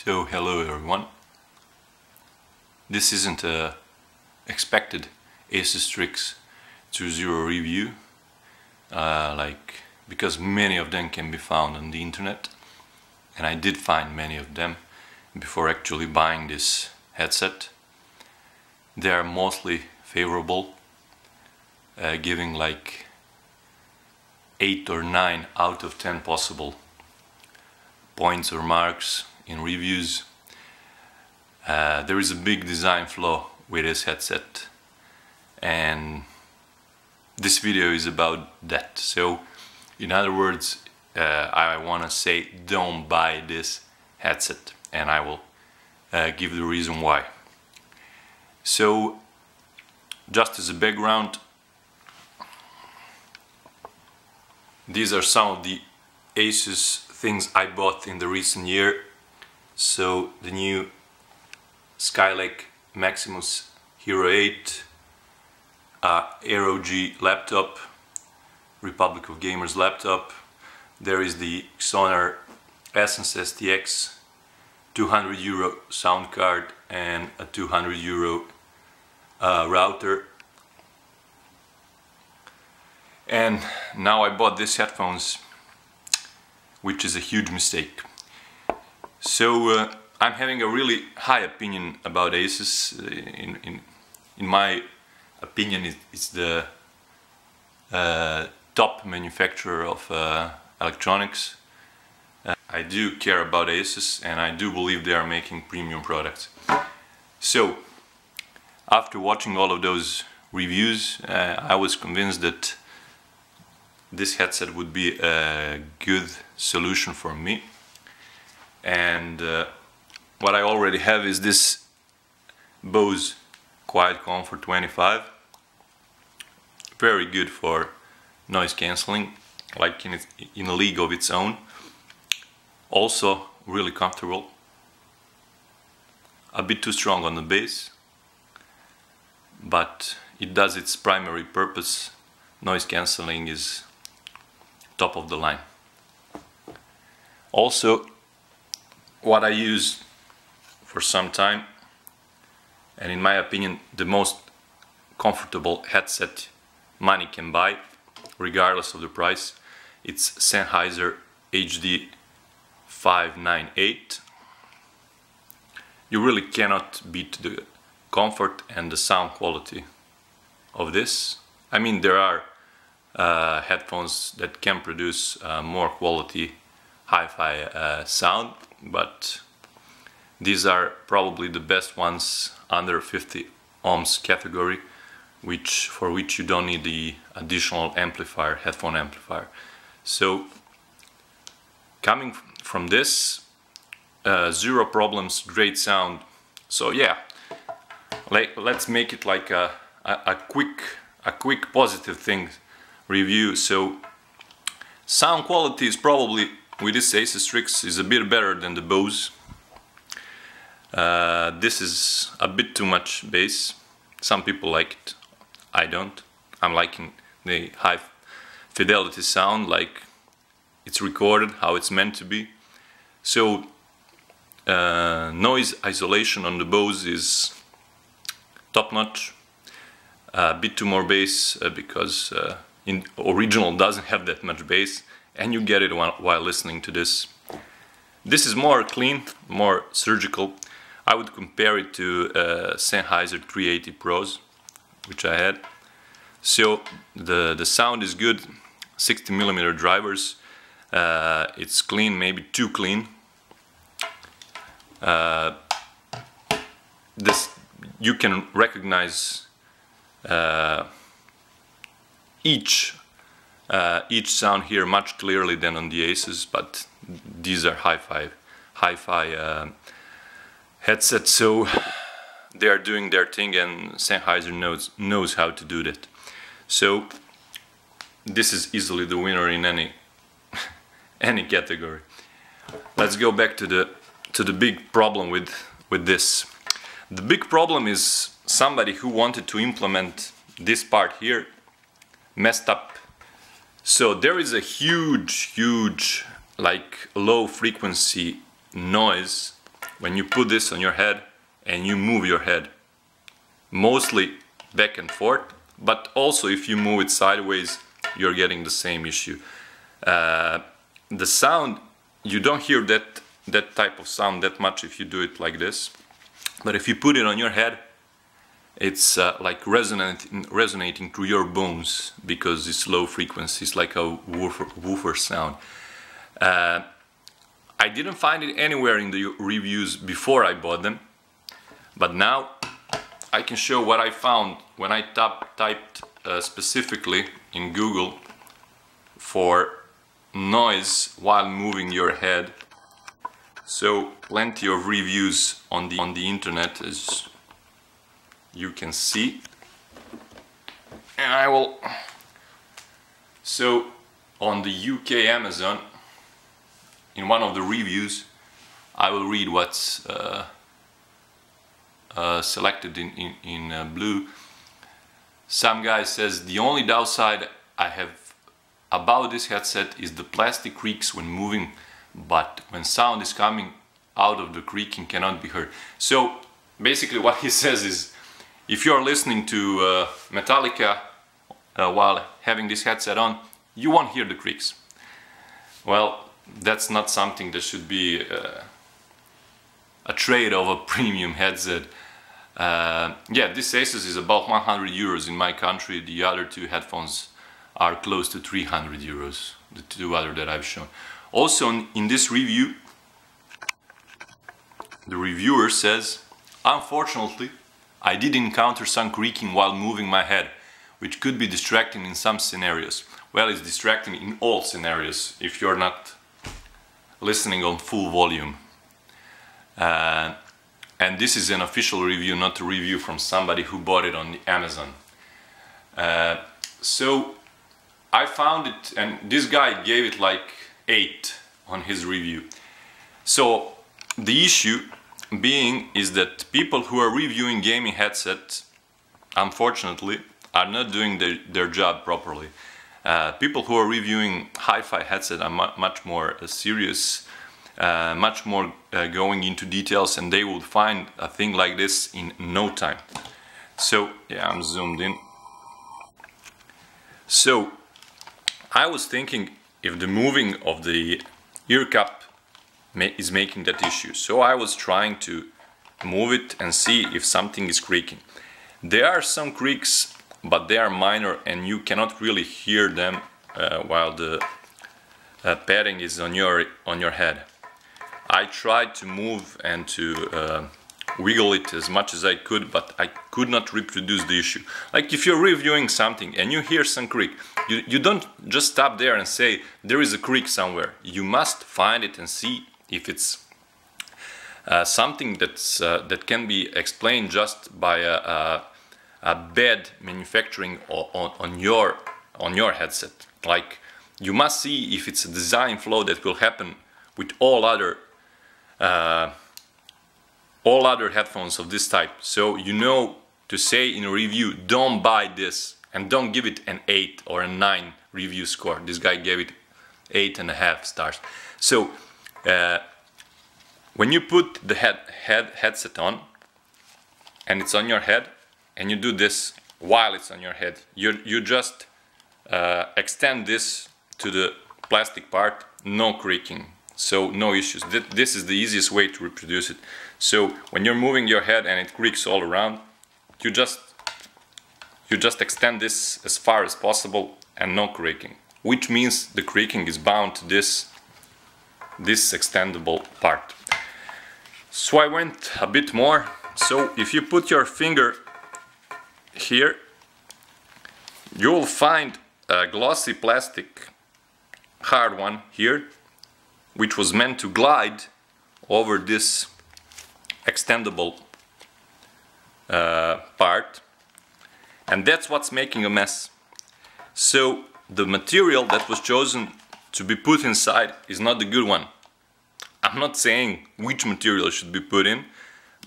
So hello everyone. This isn't a expected Asus Strix 2.0 review, because many of them can be found on the internet, and I did find many of them before actually buying this headset. They are mostly favorable, giving like 8 or 9 out of 10 possible points or marks in reviews. There is a big design flaw with this headset, and this video is about that. So in other words, I want to say don't buy this headset, and I will give the reason why. So just as a background, these are some of the Asus things I bought in the recent year. So the new Skylake Maximus Hero 8, ROG laptop, Republic of Gamers laptop. There is the Xonar Essence STX, €200 sound card and a €200 router. And now I bought these headphones, which is a huge mistake. So I'm having a really high opinion about Asus. In my opinion, it's the top manufacturer of electronics. I do care about Asus, and I do believe they are making premium products. So after watching all of those reviews, I was convinced that this headset would be a good solution for me. And what I already have is this Bose Quiet Comfort 25. Very good for noise cancelling, like in a league of its own. Also really comfortable. A bit too strong on the bass, but it does its primary purpose. Noise cancelling is top of the line. Also, what I use for some time, and in my opinion the most comfortable headset money can buy, regardless of the price, it's Sennheiser HD 598. You really cannot beat the comfort and the sound quality of this. I mean, there are headphones that can produce more quality hi-fi sound, but these are probably the best ones under 50 ohms category, for which you don't need the additional amplifier, headphone amplifier. So coming from this, zero problems, great sound. So yeah, let's make it like a quick positive thing review. So sound quality is probably, with this Asus Strix, is a bit better than the Bose. This is a bit too much bass. Some people like it, I don't. I'm liking the high fidelity sound, like it's recorded, how it's meant to be. So noise isolation on the Bose is top notch. A bit too more bass because in original doesn't have that much bass, and you get it while listening to this. This is more clean, more surgical. I would compare it to Sennheiser 380 Pros, which I had. So the sound is good, 60mm drivers. It's clean, maybe too clean. This, you can recognize each sound here much clearly than on the Asus, but these are hi-fi headsets, so they are doing their thing, and Sennheiser knows how to do that. So this is easily the winner in any category. Let's go back to the big problem with this. The big problem is somebody who wanted to implement this part here messed up. So there is a huge like low frequency noise when you put this on your head and you move your head, mostly back and forth, but also if you move it sideways, you're getting the same issue. The sound, you don't hear that type of sound that much if you do it like this, but if you put it on your head, it's like resonating through your bones, because it's low frequency. It's like a woofer sound. I didn't find it anywhere in the reviews before I bought them, but now I can show what I found when I typed specifically in Google for noise while moving your head. So plenty of reviews on the internet, as you can see, and I will. So on the UK Amazon, in one of the reviews, I will read what's selected in blue. Some guy says, the only downside I have about this headset is the plastic creaks when moving, but when sound is coming out of the creaking cannot be heard. So basically what he says is, if you're listening to Metallica while having this headset on, you won't hear the creaks. Well, that's not something that should be a trade of a premium headset. Yeah, this Asus is about 100 euros in my country. The other two headphones are close to 300 euros, the two other that I've shown. Also in this review, the reviewer says, unfortunately, I did encounter some creaking while moving my head, which could be distracting in some scenarios. Well, it's distracting in all scenarios if you're not listening on full volume. And this is an official review, not a review from somebody who bought it on the Amazon. So I found it, and this guy gave it like 8 on his review. So the issue being is that people who are reviewing gaming headsets, unfortunately, are not doing their job properly. People who are reviewing hi-fi headsets are much more serious, much more going into details, and they will find a thing like this in no time. So yeah, I'm zoomed in. So I was thinking if the moving of the ear cup is making that issue. So I was trying to move it and see if something is creaking. There are some creaks, but they are minor and you cannot really hear them while the padding is on your head. I tried to move and to wiggle it as much as I could, but I could not reproduce the issue. Like if you're reviewing something and you hear some creak, you don't just stop there and say there is a creak somewhere. You must find it and see if it's something that can be explained just by a bad manufacturing on your headset. Like you must see if it's a design flaw that will happen with all other headphones of this type. So you know to say in a review, don't buy this, and don't give it an 8 or a 9 review score. This guy gave it 8.5 stars. So when you put the headset on and it's on your head and you do this while it's on your head, you just extend this to the plastic part, no creaking, so no issues. This is the easiest way to reproduce it. So when you're moving your head and it creaks all around, you just extend this as far as possible and no creaking, which means the creaking is bound to this extendable part. So I went a bit more. So if you put your finger here, you will find a glossy plastic, hard one here, which was meant to glide over this extendable part, and that's what's making a mess. So the material that was chosen to be put inside is not the good one. I'm not saying which material should be put in,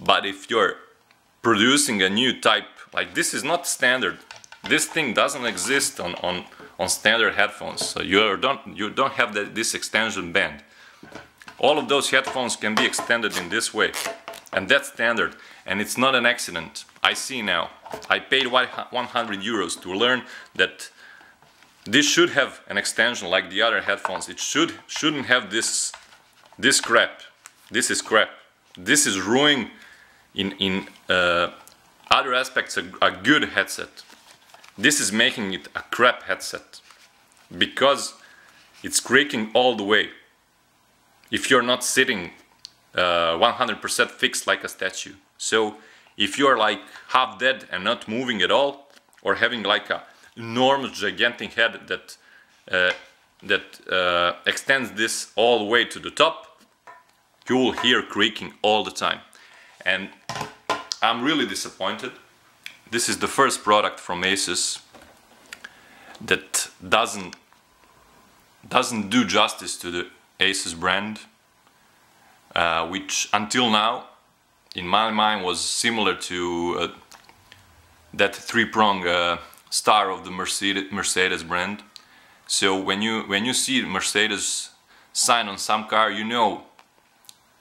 but if you're producing a new type, like this is not standard. This thing doesn't exist on standard headphones. So you don't have this extension band. All of those headphones can be extended in this way, and that's standard, and it's not an accident. I see now. I paid 100 euros to learn that this should have an extension like the other headphones. It shouldn't have this crap. This is crap. This is ruining in other aspects a good headset. This is making it a crap headset because it's creaking all the way. If you're not sitting 100% fixed like a statue. So if you're like half dead and not moving at all, or having like a enormous gigantic head that extends this all the way to the top, you will hear creaking all the time. And I'm really disappointed. This is the first product from Asus that doesn't do justice to the Asus brand, which until now in my mind was similar to that three-prong star of the Mercedes brand. So when you see Mercedes sign on some car, you know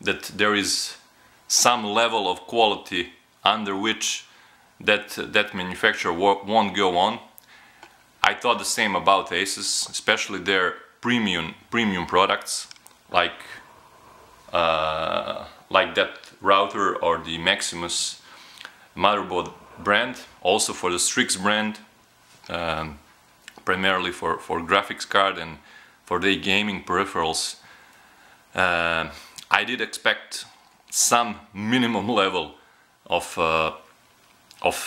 that there is some level of quality under which that manufacturer won't go on. I thought the same about Asus, especially their premium products like that router or the Maximus motherboard brand, also for the Strix brand, primarily for graphics card and for the gaming peripherals. I did expect some minimum level of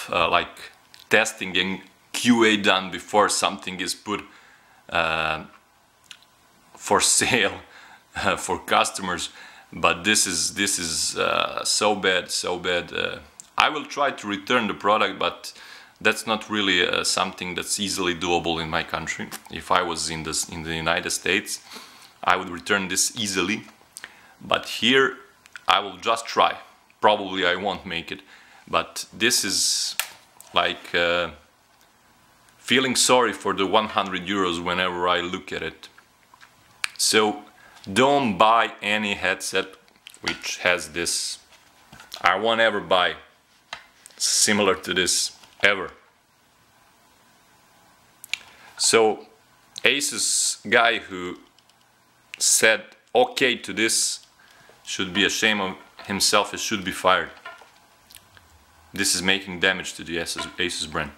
like testing and QA done before something is put for sale for customers, but this is so bad. I will try to return the product, but that's not really something that's easily doable in my country. If I was in the United States, I would return this easily, but here I will just try. Probably I won't make it, but this is like feeling sorry for the 100 euros whenever I look at it. So don't buy any headset which has this. I won't ever buy similar to this, ever. So Asus guy who said okay to this should be ashamed of himself. He should be fired. This is making damage to the Asus brand.